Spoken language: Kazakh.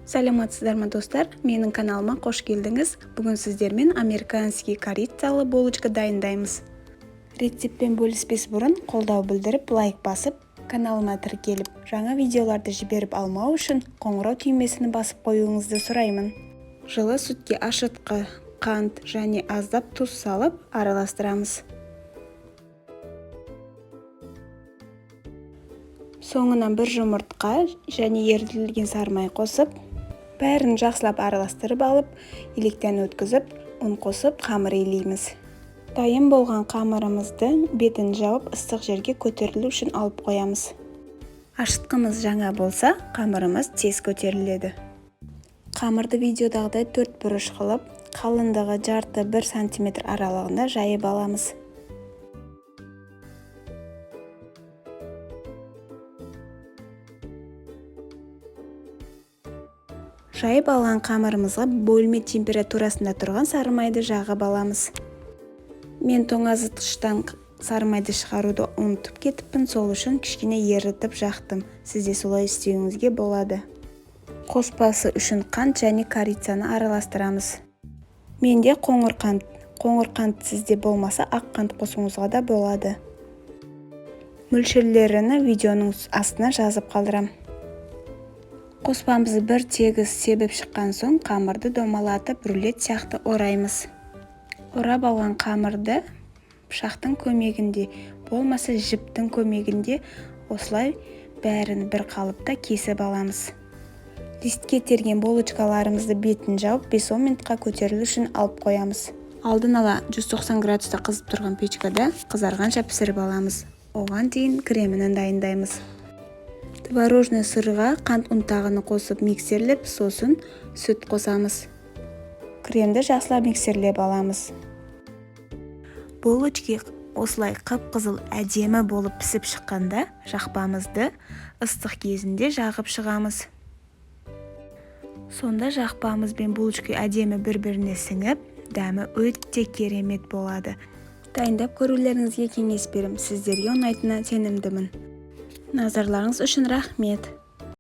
Саламатсыздар ма достар, менің каналыма қош келдіңіз. Бүгін сіздермен американский корицалы булочка дайындаймыз. Рецептпен бөліспес бұрын қолдау білдіріп, лайк басып, каналыма тіркеліп, жаңа видеоларды жіберіп алмау үшін қоңырау түймесін басып қоюыңызды сұраймын. Жылы сүтке ашытқы, қант және аздап тұз салып араластырамыз. Соңынан бір жұмыртқа және ерітілген сары май қосып, бәрін жақсылап араластырып алып, електен өткізіп, ұн қосып, қамыр илейміз. Дайын болған қамырымызды бетін жауып, ыстық жерге көтерілу үшін алып қоямыз. Ашытқымыз жаңа болса, қамырымыз тез көтеріледі. Қамырды видеодағыдай 4 бұрыш қылып, қалыңдығы жарты 1 см аралығында жайып аламыз. Жайып алған қамырымызға бөлме температурасында тұрған сары майды жағып аламыз. Мен тоңазытқыштан сары майды шығаруды ұмытып кетіппін, сол үшін кішкене ерітіп жақтым. Сізде солай істеуіңізге болады. Қоспасы үшін қант және корицаны араластырамыз. Менде қоңыр қант сізде болмаса ақ қант қосуыңызға да болады. Мөлшерлерін видеоның астына жазып қалдырам. Қоспамызды бір тегіс себіп шыққан соң қамырды домалатып рулет сияқты ораймыз. Орап алған қамырды пышақтың көмегінде, болмаса жіптің көмегінде осылай бәрін бір қалыпта кесіп аламыз. Листке терген булочкаларымызды бетін жауып 5-10 минутқа көтерілу үшін алып қоямыз. Алдын ала 190 градуста қызып тұрған печкада қызарғанша пісіріп аламыз. Оған дейін кремін дайындаймыз. Творожный сырға қант ұнтағын қосып миксерлеп, сосын сүт қосамыз. Кремді жақсылап миксерлеп аламыз. Булочка осылай қып-қызыл әдемі болып пісіп шыққанда жақпамызды ыстық кезінде жағып шығамыз. Сонда жақпамыз бен булочка әдемі бір-біріне сіңіп, дәмі өте керемет болады. Дайындап көрулеріңізге кеңес берем. Сіздерге ұнайтынына сенімдімін. Назарларыңыз үшін рахмет.